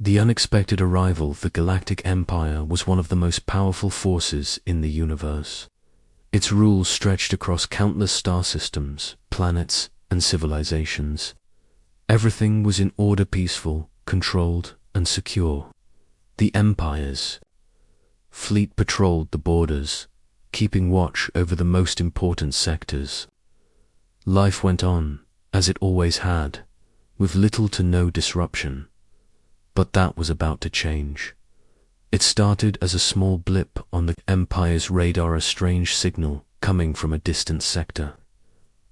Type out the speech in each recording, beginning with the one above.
The unexpected arrival of the Galactic Empire was one of the most powerful forces in the universe. Its rule stretched across countless star systems, planets, and civilizations. Everything was in order, peaceful, controlled, and secure. The Empire's fleet patrolled the borders, keeping watch over the most important sectors. Life went on, as it always had, with little to no disruption. But that was about to change. It started as a small blip on the Empire's radar, a strange signal coming from a distant sector.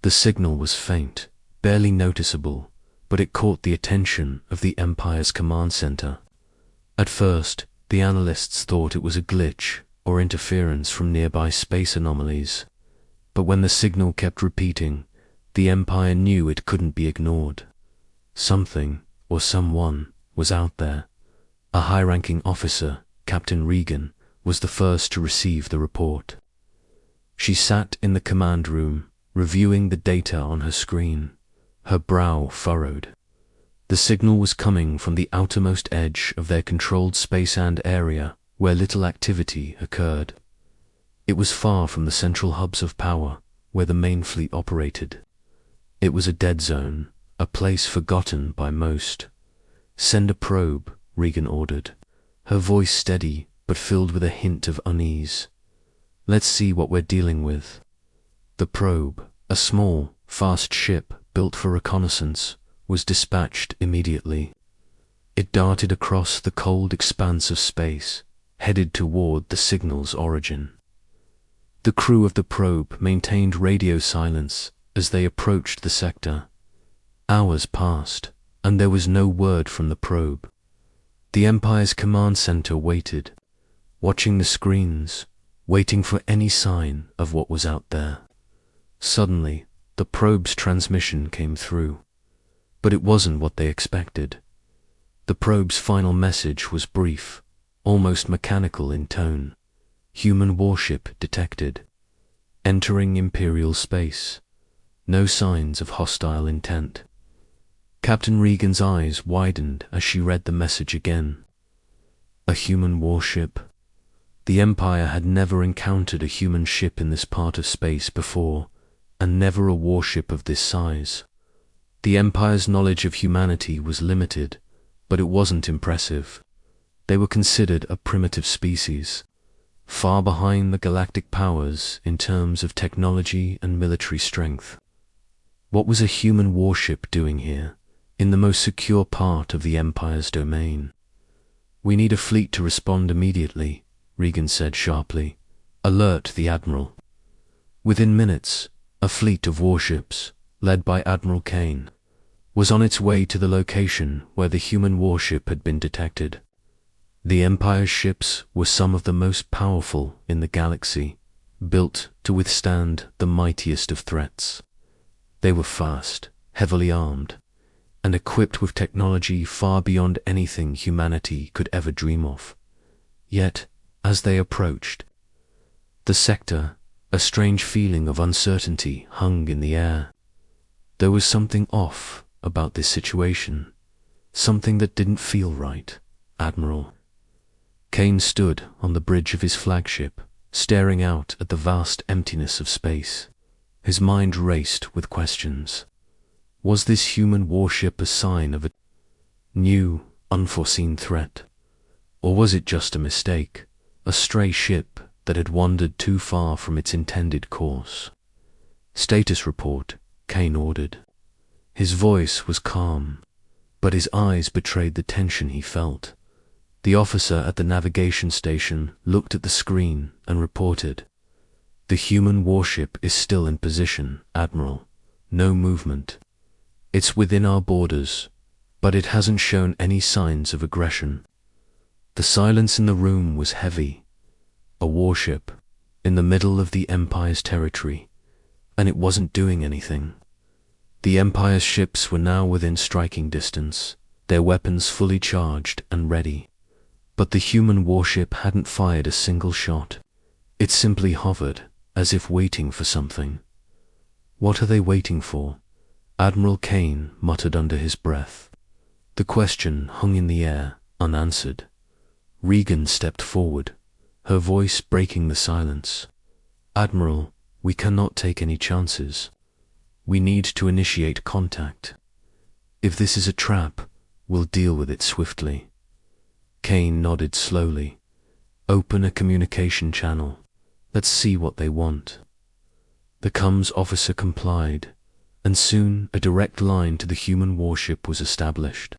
The signal was faint, barely noticeable, but it caught the attention of the Empire's command center. At first, the analysts thought it was a glitch or interference from nearby space anomalies. But when the signal kept repeating, the Empire knew it couldn't be ignored. Something, or someone, was out there. A high-ranking officer, Captain Regan, was the first to receive the report. She sat in the command room, reviewing the data on her screen, her brow furrowed. The signal was coming from the outermost edge of their controlled space and area where little activity occurred. It was far from the central hubs of power where the main fleet operated. It was a dead zone, a place forgotten by most. "Send a probe," Regan ordered, her voice steady but filled with a hint of unease. "Let's see what we're dealing with." The probe, a small, fast ship built for reconnaissance, was dispatched immediately. It darted across the cold expanse of space, headed toward the signal's origin. The crew of the probe maintained radio silence as they approached the sector. Hours passed, and there was no word from the probe. The Empire's command center waited, watching the screens, waiting for any sign of what was out there. Suddenly, the probe's transmission came through, but it wasn't what they expected. The probe's final message was brief, almost mechanical in tone. Human warship detected. Entering Imperial space. No signs of hostile intent. Captain Regan's eyes widened as she read the message again. A human warship. The Empire had never encountered a human ship in this part of space before, and never a warship of this size. The Empire's knowledge of humanity was limited, but it wasn't impressive. They were considered a primitive species, far behind the galactic powers in terms of technology and military strength. What was a human warship doing here, in the most secure part of the Empire's domain? "We need a fleet to respond immediately," Regan said sharply. "Alert the Admiral." Within minutes, a fleet of warships, led by Admiral Kane, was on its way to the location where the human warship had been detected. The Empire's ships were some of the most powerful in the galaxy, built to withstand the mightiest of threats. They were fast, heavily armed, and equipped with technology far beyond anything humanity could ever dream of. Yet, as they approached the sector, a strange feeling of uncertainty hung in the air. There was something off about this situation, something that didn't feel right, Admiral. Kane stood on the bridge of his flagship, staring out at the vast emptiness of space. His mind raced with questions. Was this human warship a sign of a new, unforeseen threat? Or was it just a mistake, a stray ship that had wandered too far from its intended course? "Status report," Kane ordered. His voice was calm, but his eyes betrayed the tension he felt. The officer at the navigation station looked at the screen and reported, "The human warship is still in position, Admiral. No movement. It's within our borders, but it hasn't shown any signs of aggression." The silence in the room was heavy. A warship, in the middle of the Empire's territory, and it wasn't doing anything. The Empire's ships were now within striking distance, their weapons fully charged and ready. But the human warship hadn't fired a single shot. It simply hovered, as if waiting for something. "What are they waiting for?" Admiral Kane muttered under his breath. The question hung in the air, unanswered. Regan stepped forward, her voice breaking the silence. "Admiral, we cannot take any chances. We need to initiate contact. If this is a trap, we'll deal with it swiftly." Kane nodded slowly. "Open a communication channel. Let's see what they want." The comms officer complied, and soon a direct line to the human warship was established.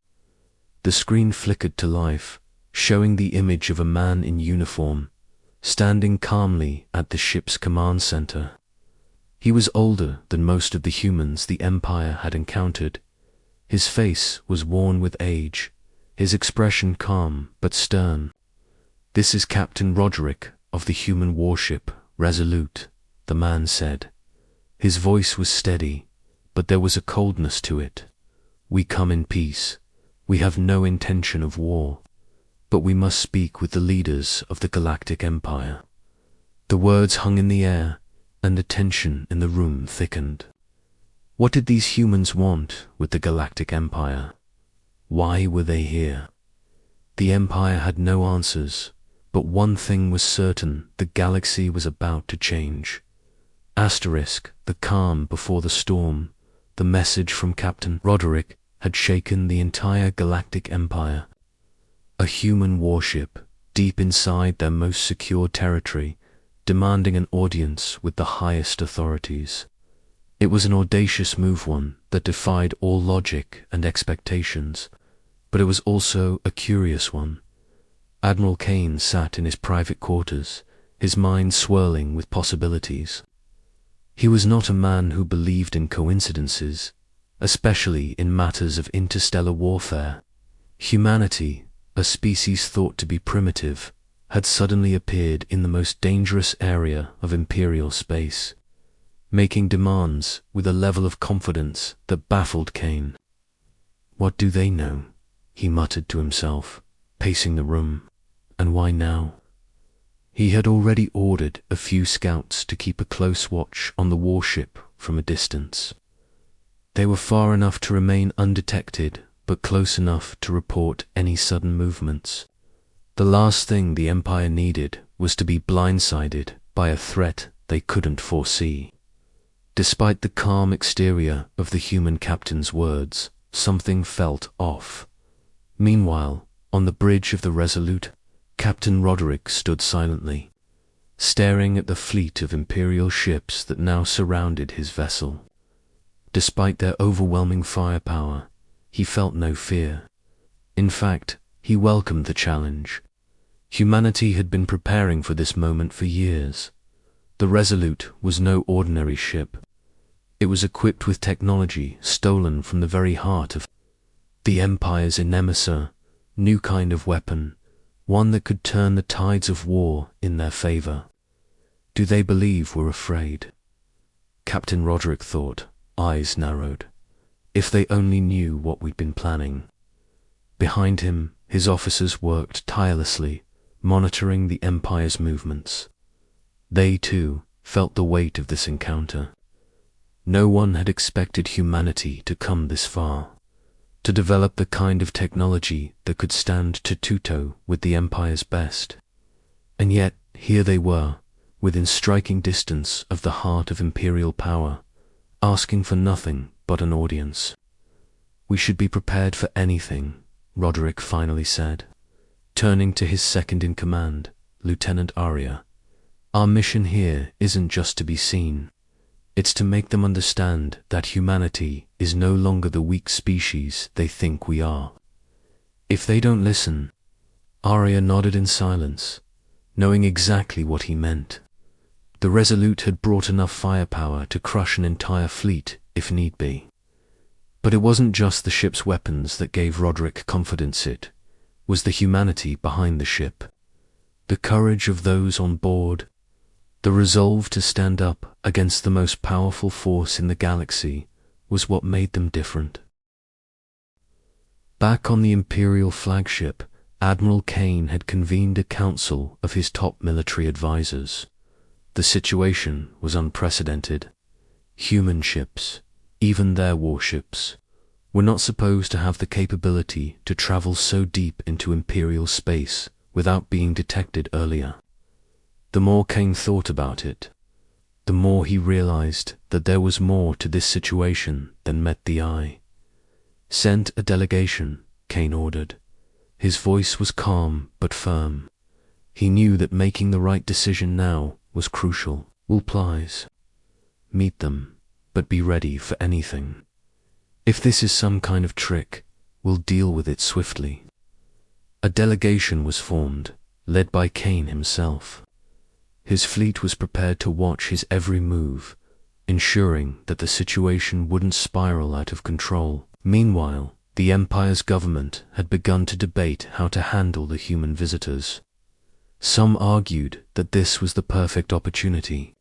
The screen flickered to life, showing the image of a man in uniform, standing calmly at the ship's command center. He was older than most of the humans the Empire had encountered. His face was worn with age, his expression calm but stern. "This is Captain Roderick of the human warship, Resolute," the man said. His voice was steady, but there was a coldness to it. "We come in peace. We have no intention of war. But we must speak with the leaders of the Galactic Empire." The words hung in the air, and the tension in the room thickened. What did these humans want with the Galactic Empire? Why were they here? The Empire had no answers, but one thing was certain: the galaxy was about to change. The calm before the storm, the message from Captain Roderick had shaken the entire Galactic Empire. A human warship, deep inside their most secure territory, demanding an audience with the highest authorities. It was an audacious move, one that defied all logic and expectations, but it was also a curious one. Admiral Kane sat in his private quarters, his mind swirling with possibilities. He was not a man who believed in coincidences, especially in matters of interstellar warfare. Humanity, a species thought to be primitive, had suddenly appeared in the most dangerous area of Imperial space, making demands with a level of confidence that baffled Kane. "What do they know?" he muttered to himself, pacing the room. "And why now?" He had already ordered a few scouts to keep a close watch on the warship from a distance. They were far enough to remain undetected, but close enough to report any sudden movements. The last thing the Empire needed was to be blindsided by a threat they couldn't foresee. Despite the calm exterior of the human captain's words, something felt off. Meanwhile, on the bridge of the Resolute, Captain Roderick stood silently, staring at the fleet of Imperial ships that now surrounded his vessel. Despite their overwhelming firepower, he felt no fear. In fact, he welcomed the challenge. Humanity had been preparing for this moment for years. The Resolute was no ordinary ship. It was equipped with technology stolen from the very heart of the Empire's Nemesa, new kind of weapon, one that could turn the tides of war in their favor. "Do they believe we're afraid?" Captain Roderick thought, eyes narrowed. "If they only knew what we'd been planning." Behind him, his officers worked tirelessly, monitoring the Empire's movements. They, too, felt the weight of this encounter. No one had expected humanity to come this far, to develop the kind of technology that could stand toe-to-toe with the Empire's best. And yet, here they were, within striking distance of the heart of Imperial power, asking for nothing but an audience. "We should be prepared for anything," Roderick finally said, turning to his second-in-command, Lieutenant Arya. "Our mission here isn't just to be seen. It's to make them understand that humanity is no longer the weak species they think we are. If they don't listen..." Arya nodded in silence, knowing exactly what he meant. The Resolute had brought enough firepower to crush an entire fleet if need be. But it wasn't just the ship's weapons that gave Roderick confidence. It was the humanity behind the ship, the courage of those on board, the resolve to stand up against the most powerful force in the galaxy was what made them different. Back on the Imperial flagship, Admiral Kane had convened a council of his top military advisors. The situation was unprecedented. Human ships, even their warships, were not supposed to have the capability to travel so deep into Imperial space without being detected earlier. The more Kane thought about it, the more he realized that there was more to this situation than met the eye. "Send a delegation," Kane ordered. His voice was calm but firm. He knew that making the right decision now was crucial. "Will plies. Meet them, but be ready for anything. If this is some kind of trick, we'll deal with it swiftly." A delegation was formed, led by Kane himself. His fleet was prepared to watch his every move, ensuring that the situation wouldn't spiral out of control. Meanwhile, the Empire's government had begun to debate how to handle the human visitors. Some argued that this was the perfect opportunity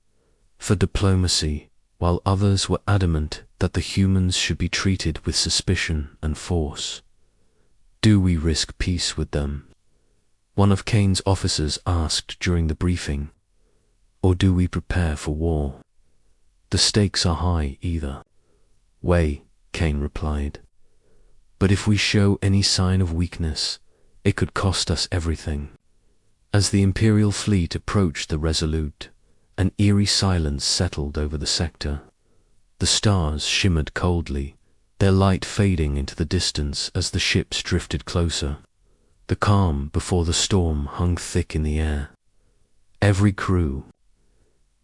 for diplomacy, while others were adamant that the humans should be treated with suspicion and force. "Do we risk peace with them?" one of Kane's officers asked during the briefing. "Or do we prepare for war? The stakes are high either way," Kane replied. "But if we show any sign of weakness, it could cost us everything." As the Imperial fleet approached the Resolute, an eerie silence settled over the sector. The stars shimmered coldly, their light fading into the distance as the ships drifted closer. The calm before the storm hung thick in the air. Every crew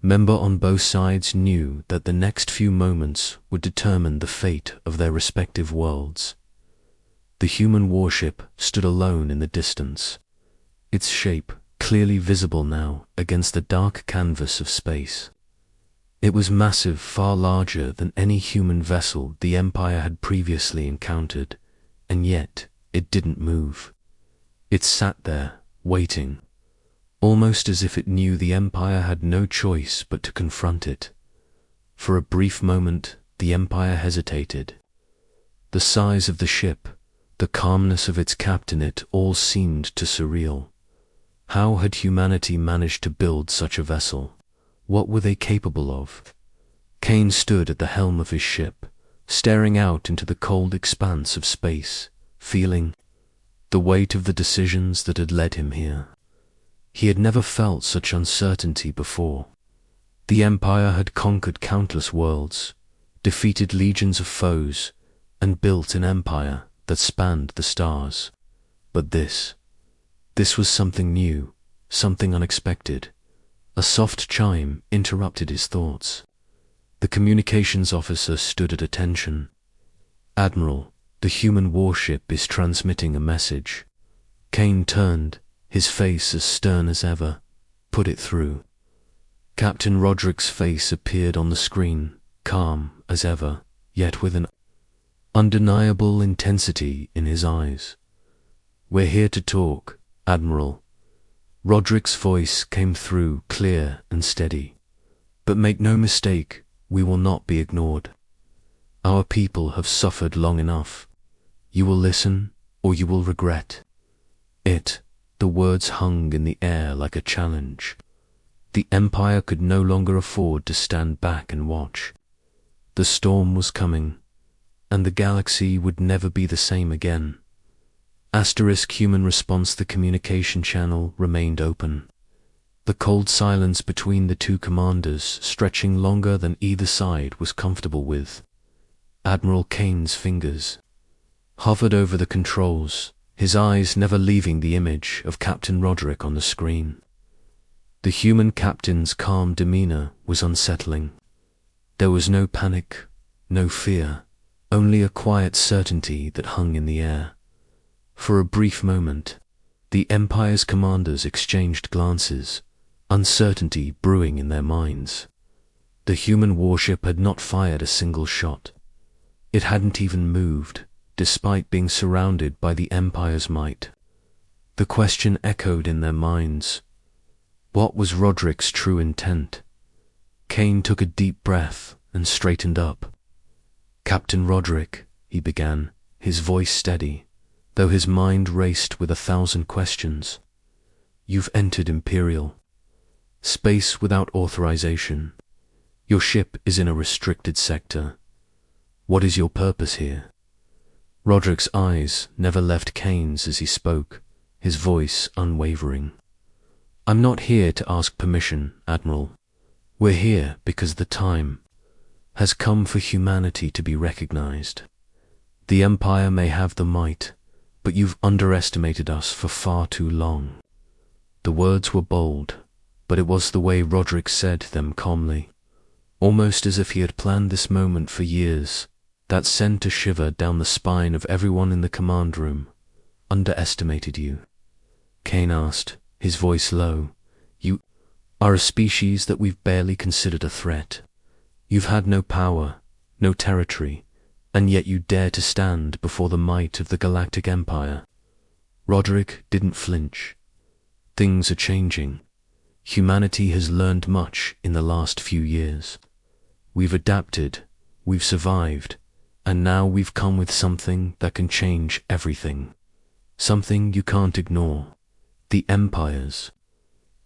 member on both sides knew that the next few moments would determine the fate of their respective worlds. The human warship stood alone in the distance, its shape clearly visible now against the dark canvas of space. It was massive, far larger than any human vessel the Empire had previously encountered, and yet it didn't move. It sat there, waiting, almost as if it knew the Empire had no choice but to confront it. For a brief moment, the Empire hesitated. The size of the ship, the calmness of its captain, it all seemed too surreal. How had humanity managed to build such a vessel? What were they capable of? Kane stood at the helm of his ship, staring out into the cold expanse of space, feeling the weight of the decisions that had led him here. He had never felt such uncertainty before. The Empire had conquered countless worlds, defeated legions of foes, and built an empire that spanned the stars. But this was something new, something unexpected. A soft chime interrupted his thoughts. The communications officer stood at attention. "Admiral, the human warship is transmitting a message." Kane turned, his face as stern as ever. "Put it through." Captain Roderick's face appeared on the screen, calm as ever, yet with an undeniable intensity in his eyes. "We're here to talk, Admiral." Roderick's voice came through clear and steady. "But make no mistake, we will not be ignored. Our people have suffered long enough. You will listen, or you will regret it." The words hung in the air like a challenge. The Empire could no longer afford to stand back and watch. The storm was coming, and the galaxy would never be the same again. Human response. The communication channel remained open. The cold silence between the two commanders, stretching longer than either side was comfortable with. Admiral Kane's fingers hovered over the controls, his eyes never leaving the image of Captain Roderick on the screen. The human captain's calm demeanor was unsettling. There was no panic, no fear, only a quiet certainty that hung in the air. For a brief moment, the Empire's commanders exchanged glances, uncertainty brewing in their minds. The human warship had not fired a single shot. It hadn't even moved, despite being surrounded by the Empire's might. The question echoed in their minds. What was Roderick's true intent? Kane took a deep breath and straightened up. "Captain Roderick," he began, his voice steady, though his mind raced with 1,000 questions. "You've entered Imperial space without authorization. Your ship is in a restricted sector. What is your purpose here?" Roderick's eyes never left Kane's as he spoke, his voice unwavering. "I'm not here to ask permission, Admiral. We're here because the time has come for humanity to be recognized. The Empire may have the might, but you've underestimated us for far too long." The words were bold, but it was the way Roderick said them calmly, almost as if he had planned this moment for years, that sent a shiver down the spine of everyone in the command room. "Underestimated you?" Kane asked, his voice low. "You are a species that we've barely considered a threat. You've had no power, no territory, and yet you dare to stand before the might of the Galactic Empire." Roderick didn't flinch. "Things are changing. Humanity has learned much in the last few years. We've adapted, we've survived, and now we've come with something that can change everything. Something you can't ignore. The Empires."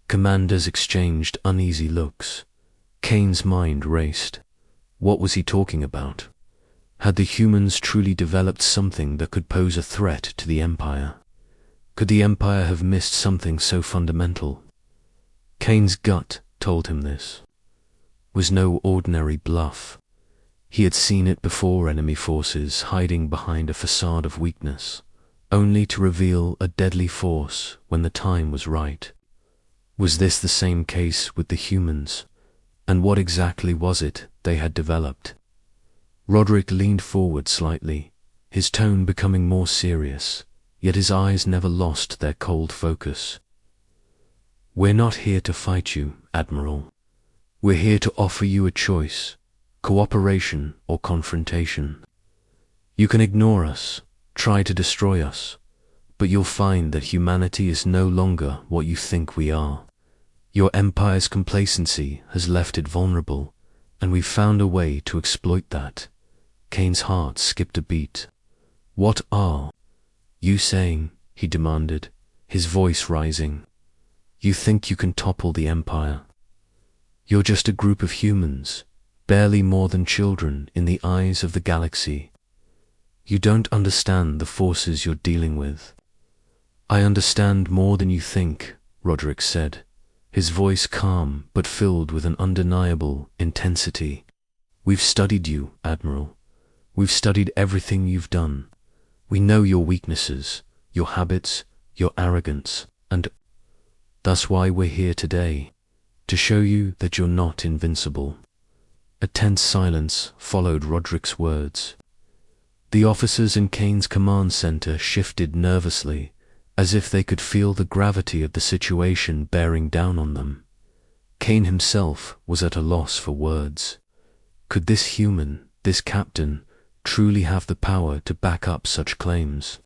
Commanders exchanged uneasy looks. Kane's mind raced. What was he talking about? Had the humans truly developed something that could pose a threat to the Empire? Could the Empire have missed something so fundamental? Kane's gut told him this was no ordinary bluff. He had seen it before, enemy forces hiding behind a facade of weakness, only to reveal a deadly force when the time was right. Was this the same case with the humans? And what exactly was it they had developed? Roderick leaned forward slightly, his tone becoming more serious, yet his eyes never lost their cold focus. "We're not here to fight you, Admiral. We're here to offer you a choice, cooperation or confrontation. You can ignore us, try to destroy us, but you'll find that humanity is no longer what you think we are. Your Empire's complacency has left it vulnerable, and we've found a way to exploit that." Kane's heart skipped a beat. "What are you saying?" he demanded, his voice rising. "You think you can topple the Empire? You're just a group of humans, barely more than children in the eyes of the galaxy. You don't understand the forces you're dealing with." "I understand more than you think," Roderick said, his voice calm but filled with an undeniable intensity. "We've studied you, Admiral. We've studied everything you've done. We know your weaknesses, your habits, your arrogance, and that's why we're here today, to show you that you're not invincible." A tense silence followed Roderick's words. The officers in Kane's command center shifted nervously, as if they could feel the gravity of the situation bearing down on them. Kane himself was at a loss for words. Could this human, this captain, truly have the power to back up such claims?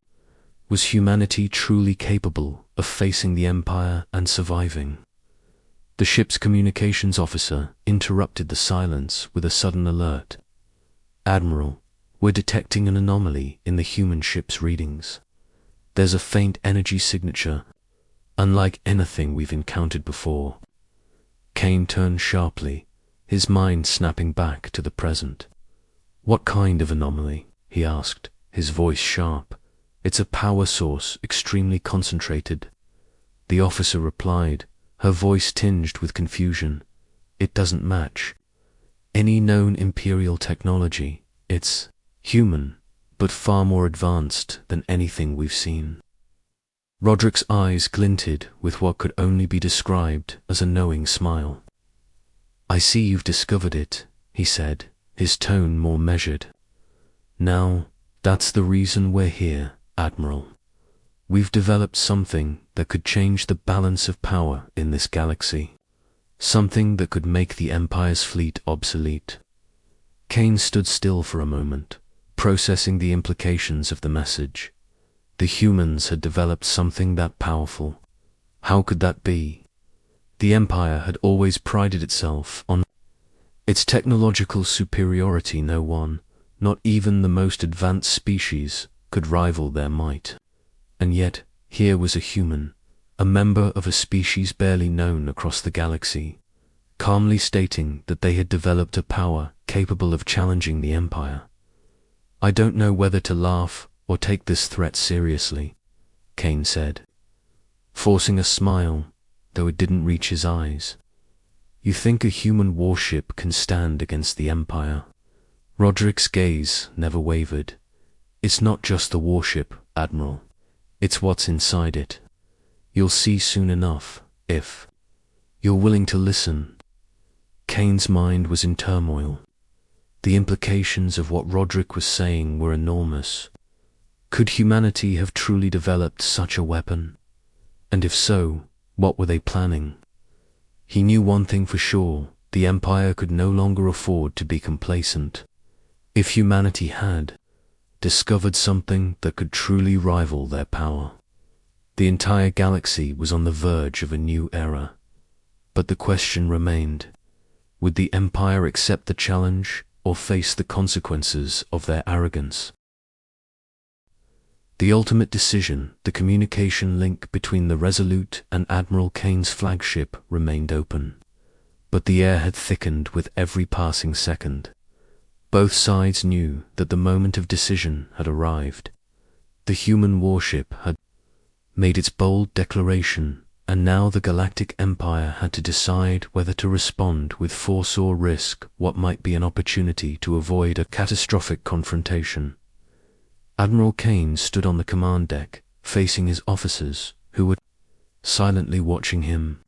Was humanity truly capable of facing the Empire and surviving? The ship's communications officer interrupted the silence with a sudden alert. "Admiral, we're detecting an anomaly in the human ship's readings. There's a faint energy signature, unlike anything we've encountered before." Kane turned sharply, his mind snapping back to the present. "What kind of anomaly?" he asked, his voice sharp. "It's a power source, extremely concentrated." The officer replied, her voice tinged with confusion. "It doesn't match any known Imperial technology. It's human, but far more advanced than anything we've seen." Roderick's eyes glinted with what could only be described as a knowing smile. "I see you've discovered it," he said, his tone more measured. "Now, that's the reason we're here, Admiral. We've developed something that could change the balance of power in this galaxy. Something that could make the Empire's fleet obsolete." Kane stood still for a moment, processing the implications of the message. The humans had developed something that powerful. How could that be? The Empire had always prided itself on its technological superiority. No one, not even the most advanced species, could rival their might. And yet, here was a human, a member of a species barely known across the galaxy, calmly stating that they had developed a power capable of challenging the Empire. I don't know whether to laugh or take this threat seriously, Kane said, forcing a smile, though it didn't reach his eyes. You think a human warship can stand against the Empire? Roderick's gaze never wavered. It's not just the warship, Admiral. It's what's inside it. You'll see soon enough, if you're willing to listen. Kane's mind was in turmoil. The implications of what Roderick was saying were enormous. Could humanity have truly developed such a weapon? And if so, what were they planning? He knew one thing for sure: the Empire could no longer afford to be complacent. If humanity had discovered something that could truly rival their power, the entire galaxy was on the verge of a new era. But the question remained: would the Empire accept the challenge or face the consequences of their arrogance? The ultimate decision, the communication link between the Resolute and Admiral Kane's flagship, remained open. But the air had thickened with every passing second. Both sides knew that the moment of decision had arrived. The human warship had made its bold declaration, and now the Galactic Empire had to decide whether to respond with force or risk what might be an opportunity to avoid a catastrophic confrontation. Admiral Kane stood on the command deck, facing his officers, who were silently watching him.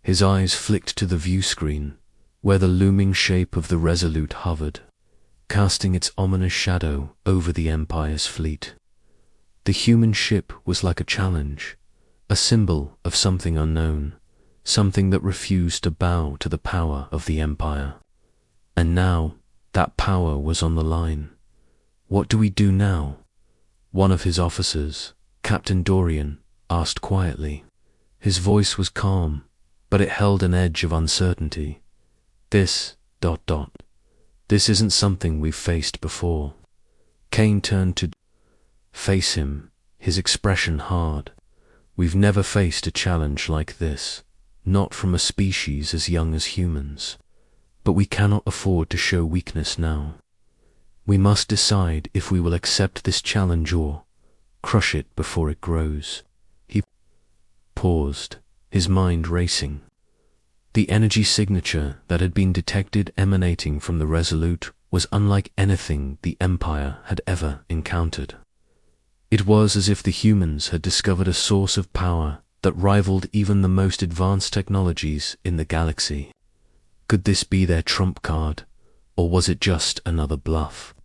His eyes flicked to the view screen, where the looming shape of the Resolute hovered, casting its ominous shadow over the Empire's fleet. The human ship was like a challenge, a symbol of something unknown, something that refused to bow to the power of the Empire. And now, that power was on the line. What do we do now? One of his officers, Captain Dorian, asked quietly. His voice was calm, but it held an edge of uncertainty. This isn't something we've faced before. Kane turned to face him, his expression hard. We've never faced a challenge like this, not from a species as young as humans. But we cannot afford to show weakness now. We must decide if we will accept this challenge or crush it before it grows. He paused, his mind racing. The energy signature that had been detected emanating from the Resolute was unlike anything the Empire had ever encountered. It was as if the humans had discovered a source of power that rivaled even the most advanced technologies in the galaxy. Could this be their trump card, or was it just another bluff?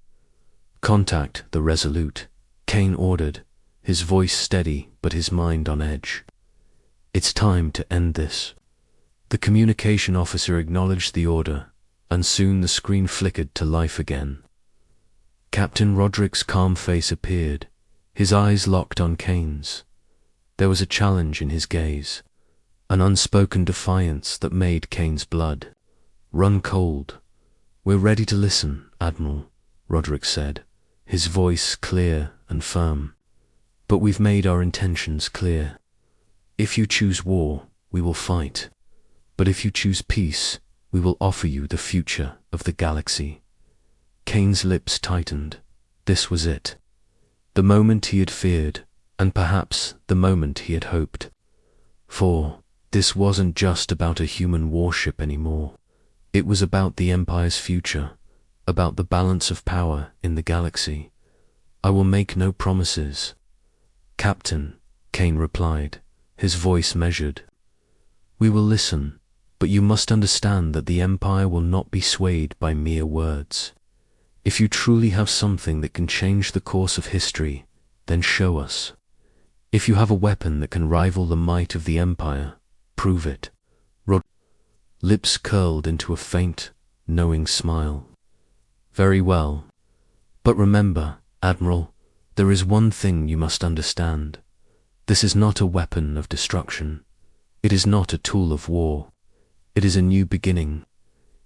Contact the Resolute, Kane ordered, his voice steady but his mind on edge. It's time to end this. The communication officer acknowledged the order, and soon the screen flickered to life again. Captain Roderick's calm face appeared, his eyes locked on Kane's. There was a challenge in his gaze, an unspoken defiance that made Kane's blood run cold. We're ready to listen, Admiral, Roderick said, his voice clear and firm. But we've made our intentions clear. If you choose war, we will fight. But if you choose peace, we will offer you the future of the galaxy. Kane's lips tightened. This was it. The moment he had feared, and perhaps the moment he had hoped. For this wasn't just about a human warship anymore. It was about the Empire's future, about the balance of power in the galaxy. I will make no promises, Captain, Kane replied, his voice measured. We will listen, but you must understand that the Empire will not be swayed by mere words. If you truly have something that can change the course of history, then show us. If you have a weapon that can rival the might of the Empire, prove it. Lips curled into a faint, knowing smile. Very well. But remember, Admiral, there is one thing you must understand. This is not a weapon of destruction. It is not a tool of war. It is a new beginning.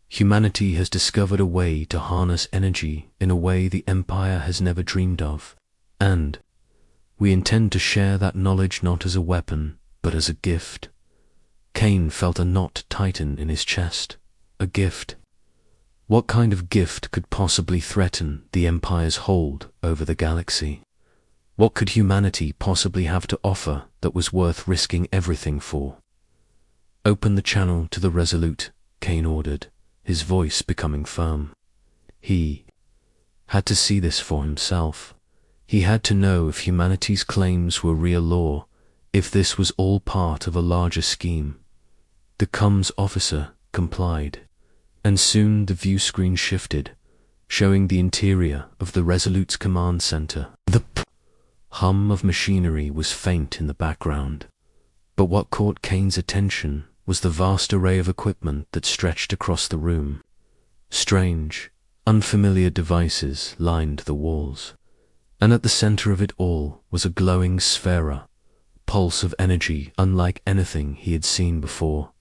Humanity has discovered a way to harness energy in a way the Empire has never dreamed of. And we intend to share that knowledge not as a weapon, but as a gift. Kane felt a knot tighten in his chest. A gift. What kind of gift could possibly threaten the Empire's hold over the galaxy? What could humanity possibly have to offer that was worth risking everything for? Open the channel to the Resolute, Kane ordered, his voice becoming firm. He had to see this for himself. He had to know if humanity's claims were real or if this was all part of a larger scheme. The comms officer complied, and soon the view screen shifted, showing the interior of the Resolute's command center. The hum of machinery was faint in the background, but what caught Kane's attention was the vast array of equipment that stretched across the room. Strange, unfamiliar devices lined the walls, and at the center of it all was a glowing sphere, pulse of energy unlike anything he had seen before.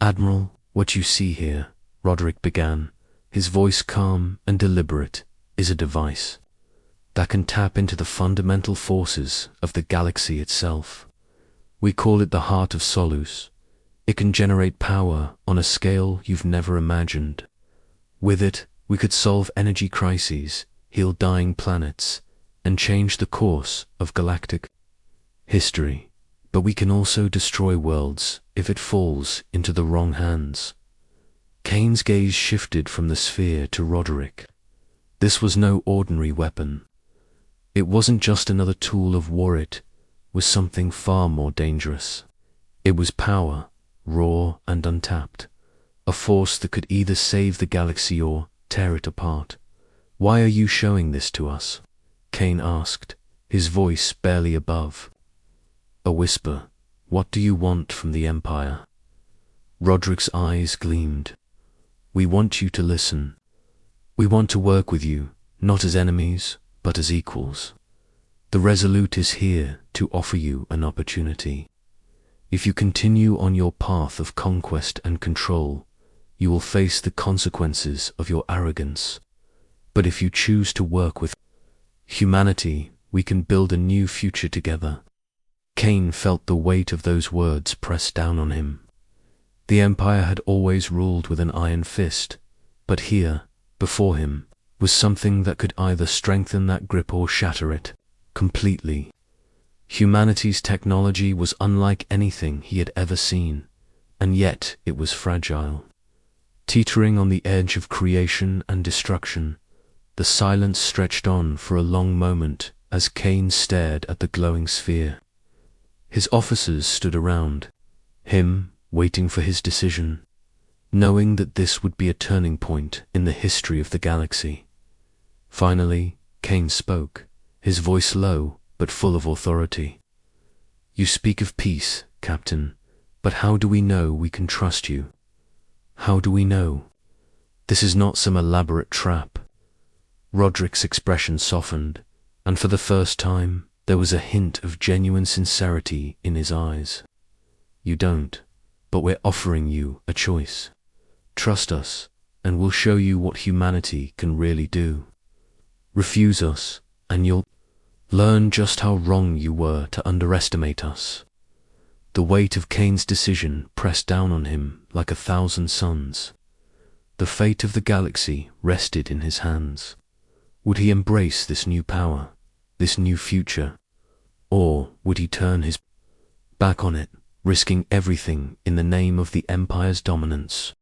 "Admiral, what you see here," Roderick began, his voice calm and deliberate, "is a device that can tap into the fundamental forces of the galaxy itself. We call it the Heart of Solus. It can generate power on a scale you've never imagined. With it, we could solve energy crises, heal dying planets, and change the course of galactic history. But we can also destroy worlds if it falls into the wrong hands." Kane's gaze shifted from the sphere to Roderick. This was no ordinary weapon. It wasn't just another tool of war, it was something far more dangerous. It was power, raw and untapped, a force that could either save the galaxy or tear it apart. "Why are you showing this to us?" Kane asked, his voice barely above a whisper. "What do you want from the Empire?" Roderick's eyes gleamed. "We want you to listen. We want to work with you, not as enemies, but as equals. The Resolute is here to offer you an opportunity. If you continue on your path of conquest and control, you will face the consequences of your arrogance. But if you choose to work with humanity, we can build a new future together." Kane felt the weight of those words press down on him. The Empire had always ruled with an iron fist, but here, before him, was something that could either strengthen that grip or shatter it completely. Humanity's technology was unlike anything he had ever seen, and yet it was fragile. Teetering on the edge of creation and destruction, the silence stretched on for a long moment as Kane stared at the glowing sphere. His officers stood around him, waiting for his decision, knowing that this would be a turning point in the history of the galaxy. Finally, Kane spoke, his voice low but full of authority. "You speak of peace, Captain, but how do we know we can trust you? How do we know this is not some elaborate trap?" Roderick's expression softened, and for the first time, there was a hint of genuine sincerity in his eyes. "You don't, but we're offering you a choice. Trust us, and we'll show you what humanity can really do. Refuse us, and you'll learn just how wrong you were to underestimate us." The weight of Kane's decision pressed down on him like 1,000 suns. The fate of the galaxy rested in his hands. Would he embrace this new power, this new future, or would he turn his back on it, risking everything in the name of the Empire's dominance?